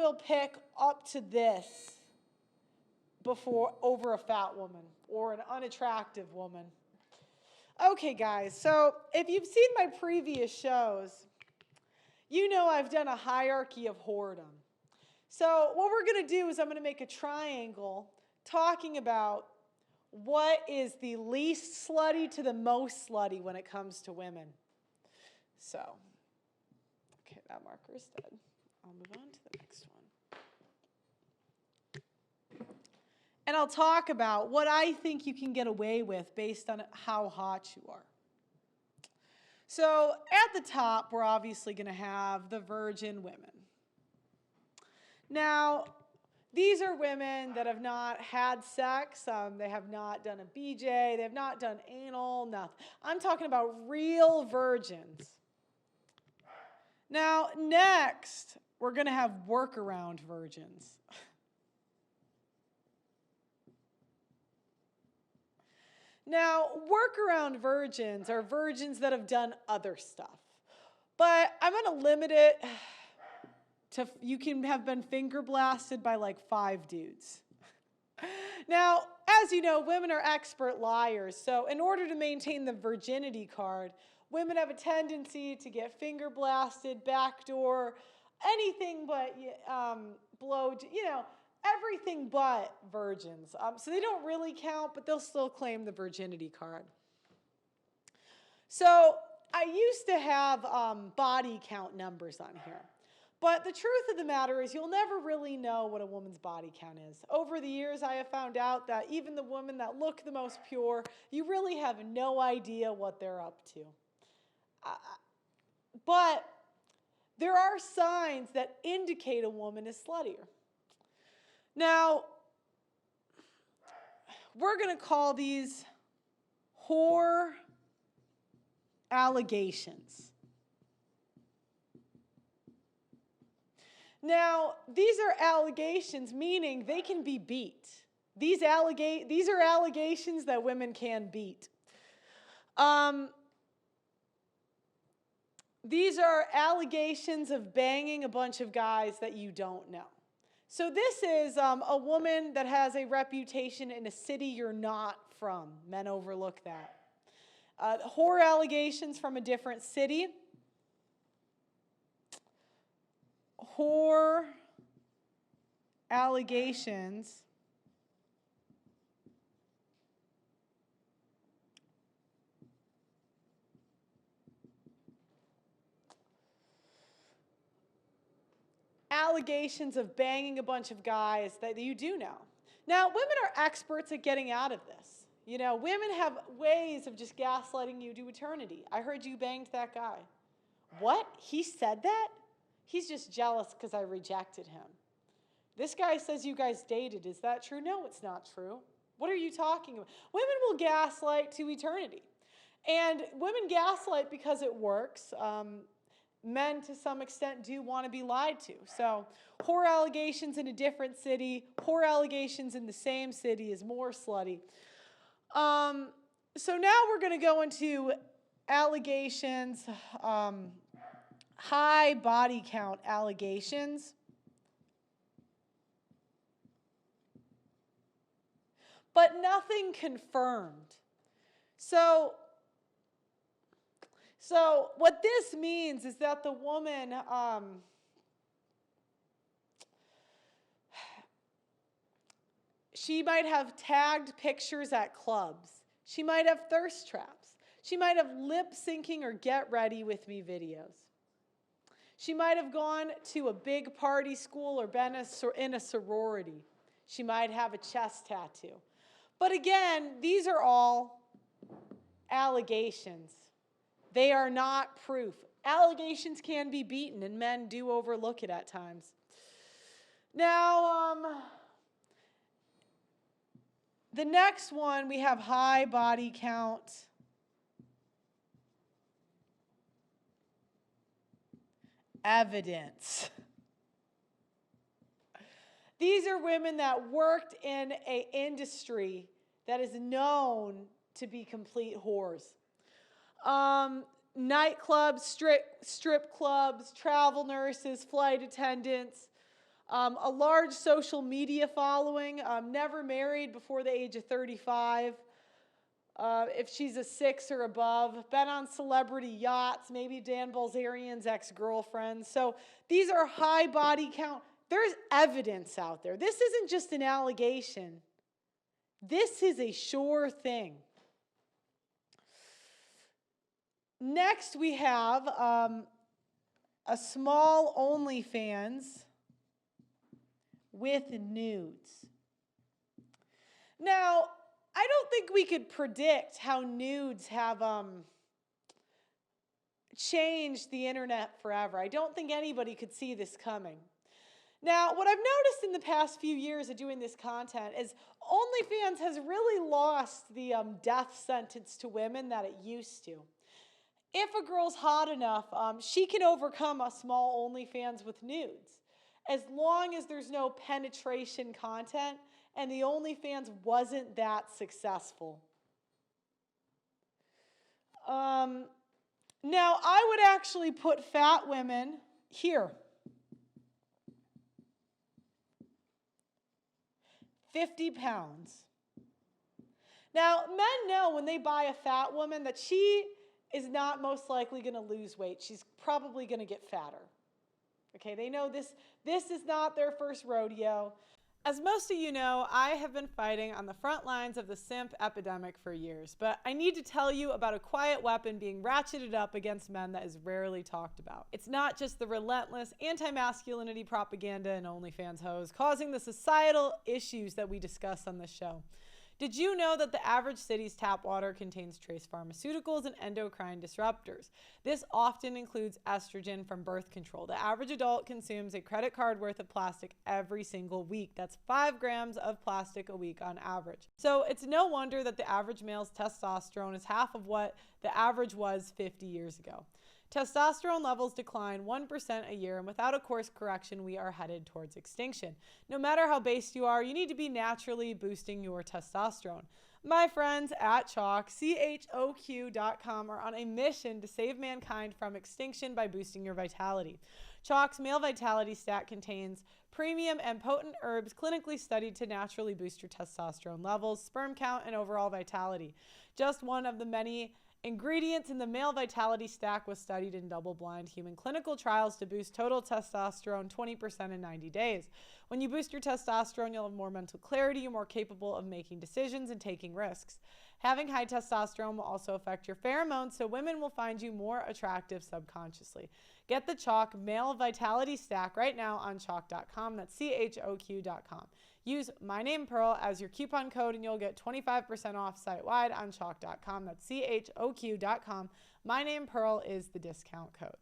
will pick up to this over a fat woman or an unattractive woman. Okay, guys, so if you've seen my previous shows, you know I've done a hierarchy of whoredom. So what we're going to do is I'm going to make a triangle talking about what is the least slutty to the most slutty when it comes to women. So, okay, that marker is dead. I'll move on to the next one. And I'll talk about what I think you can get away with based on how hot you are. So at the top, we're obviously going to have the virgin women. Now, these are women that have not had sex. They have not done a BJ. They have not done anal, nothing. I'm talking about real virgins. Now, next, we're going to have workaround virgins. Now, workaround virgins are virgins that have done other stuff. But I'm going to limit it to, you can have been finger blasted by like 5 dudes. Now, as you know, women are expert liars. So in order to maintain the virginity card, women have a tendency to get finger blasted, backdoor, anything but everything but virgins. So they don't really count, but they'll still claim the virginity card. So I used to have body count numbers on here. But the truth of the matter is you'll never really know what a woman's body count is. Over the years, I have found out that even the women that look the most pure, you really have no idea what they're up to. But there are signs that indicate a woman is sluttier. Now, we're going to call these whore allegations. Now, these are allegations, meaning they can be beat. These are allegations that women can beat. These are allegations of banging a bunch of guys that you don't know. So this is a woman that has a reputation in a city you're not from. Men overlook that. Whore allegations from a different city. Whore allegations of banging a bunch of guys that you do know. Now, women are experts at getting out of this. You know, women have ways of just gaslighting you to eternity. I heard you banged that guy. What? He said that? He's just jealous because I rejected him. This guy says you guys dated. Is that true? No, it's not true. What are you talking about? Women will gaslight to eternity. And women gaslight because it works. Men, to some extent, do want to be lied to. So whore allegations in a different city, whore allegations in the same city is more slutty. So now we're going to go into allegations, high body count allegations. But nothing confirmed. So what this means is that the woman she might have tagged pictures at clubs. She might have thirst traps. She might have lip syncing or get ready with me videos. She might have gone to a big party school or been in a sorority. She might have a chest tattoo. But again, these are all allegations. They are not proof. Allegations can be beaten, and men do overlook it at times. Now, the next one, we have high body count. Evidence. These are women that worked in an industry that is known to be complete whores. Nightclubs, strip clubs, travel nurses, flight attendants, A large social media following, never married before the age of 35. If she's a 6 or above, been on celebrity yachts, maybe Dan Bilzerian's ex-girlfriend. So these are high body count. There's evidence out there. This isn't just an allegation. This is a sure thing. Next, we have a small OnlyFans with nudes. Now, I don't think we could predict how nudes have changed the internet forever. I don't think anybody could see this coming. Now, what I've noticed in the past few years of doing this content is OnlyFans has really lost the death sentence to women that it used to. If a girl's hot enough, she can overcome a small OnlyFans with nudes, as long as there's no penetration content and the OnlyFans wasn't that successful. Now, I would actually put fat women here. 50 pounds. Now, men know when they buy a fat woman that she is not most likely going to lose weight. She's probably going to get fatter. Okay, they know this is not their first rodeo. As most of you know, I have been fighting on the front lines of the simp epidemic for years, but I need to tell you about a quiet weapon being ratcheted up against men that is rarely talked about. It's not just the relentless anti-masculinity propaganda and OnlyFans hoes causing the societal issues that we discuss on this show. Did you know that the average city's tap water contains trace pharmaceuticals and endocrine disruptors? This often includes estrogen from birth control. The average adult consumes a credit card worth of plastic every single week. That's 5 grams of plastic a week on average. So it's no wonder that the average male's testosterone is half of what the average was 50 years ago. Testosterone levels decline 1% a year, and without a course correction, we are headed towards extinction. No matter how based you are, you need to be naturally boosting your testosterone. My friends at Chalk, CHOQ.com, are on a mission to save mankind from extinction by boosting your vitality. Chalk's Male Vitality Stack contains premium and potent herbs clinically studied to naturally boost your testosterone levels, sperm count, and overall vitality. Just one of the many ingredients in the Male Vitality Stack was studied in double-blind human clinical trials to boost total testosterone 20% in 90 days. When you boost your testosterone, you'll have more mental clarity, you're more capable of making decisions and taking risks. Having high testosterone will also affect your pheromones, so women will find you more attractive subconsciously. Get the Chalk Male Vitality Stack right now on chalk.com. That's CHOQ.com. Use my name Pearl as your coupon code and you'll get 25% off site-wide on chalk.com. That's CHOQ.com. My name Pearl is the discount code.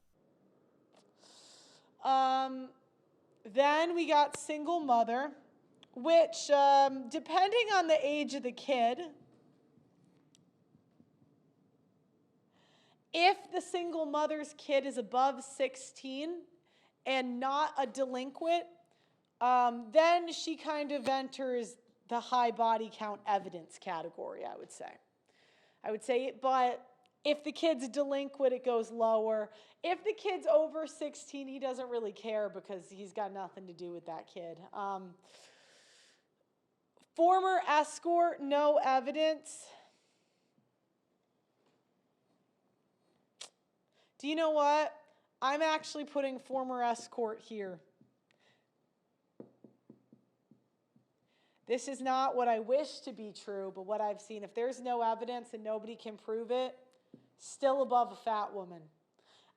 Then we got single mother, which depending on the age of the kid, if the single mother's kid is above 16 and not a delinquent, then she kind of enters the high body count evidence category, I would say. But if the kid's delinquent, it goes lower. If the kid's over 16, he doesn't really care because he's got nothing to do with that kid. Former escort, no evidence. Do you know what? I'm actually putting former escort here. This is not what I wish to be true, but what I've seen. If there's no evidence and nobody can prove it, still above a fat woman.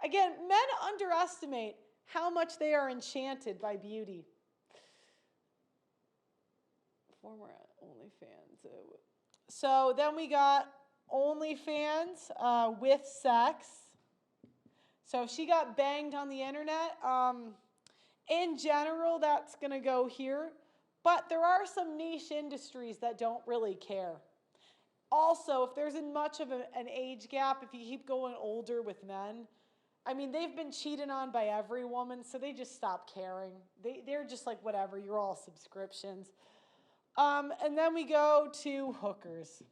Again, men underestimate how much they are enchanted by beauty. Former OnlyFans. So then we got OnlyFans with sex. So if she got banged on the internet, in general, that's going to go here. But there are some niche industries that don't really care. Also, if there's much of an age gap, if you keep going older with men, I mean, they've been cheated on by every woman, so they just stop caring. They're just like, whatever, you're all subscriptions. And then we go to hookers.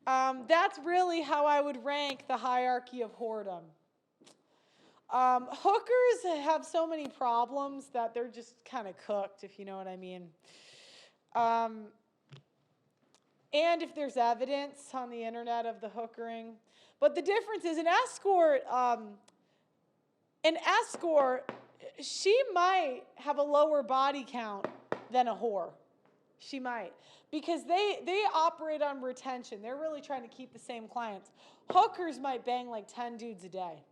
That's really how I would rank the hierarchy of whoredom. Hookers have so many problems that they're just kind of cooked, if you know what I mean. Um, and if there's evidence on the internet of the hookering. But the difference is an escort, she might have a lower body count than a whore. She might. Because they operate on retention. They're really trying to keep the same clients. Hookers might bang like 10 dudes a day.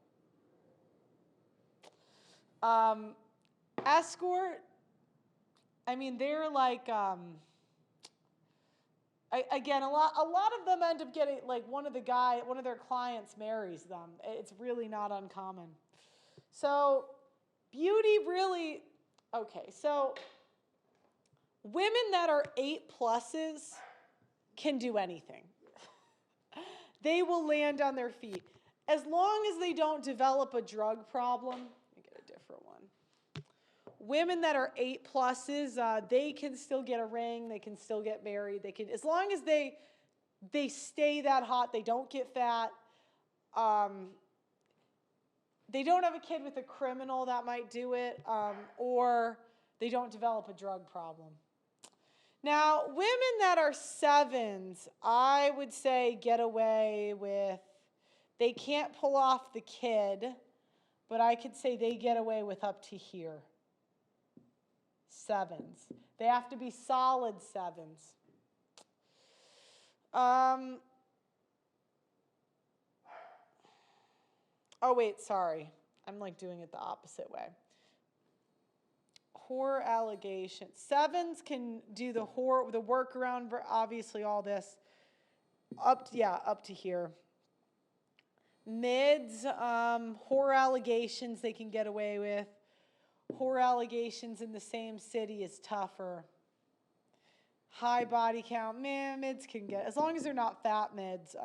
Escort, I mean, they're like, again, a lot of them end up getting, like, one of their clients marries them. It's really not uncommon. So, beauty really, okay, so women that are 8+s can do anything. They will land on their feet. As long as they don't develop a drug problem. Let me get a different one. Women that are 8+s, they can still get a ring. They can still get married. They can, as long as they stay that hot, they don't get fat. They don't have a kid with a criminal that might do it, or they don't develop a drug problem. Now, women that are 7s, I would say get away with, they can't pull off the kid, but I could say they get away with up to here. 7s. They have to be solid 7s. Oh, wait, sorry. I'm like doing it the opposite way. Whore allegations. 7s can do the workaround, obviously all this. Up to here. Mids, whore allegations they can get away with. Whore allegations in the same city is tougher. High body count, man, mids can get, as long as they're not fat mids.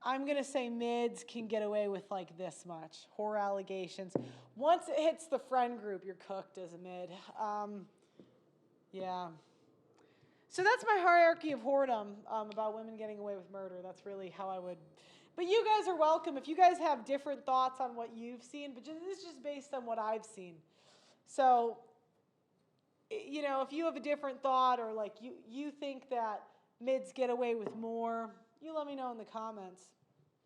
I'm going to say mids can get away with like this much. Whore allegations. Once it hits the friend group, you're cooked as a mid. Yeah. So that's my hierarchy of whoredom about women getting away with murder. That's really how I would. But you guys are welcome. If you guys have different thoughts on what you've seen, but this is just based on what I've seen. So, you know, if you have a different thought or like you think that mids get away with more, you let me know in the comments.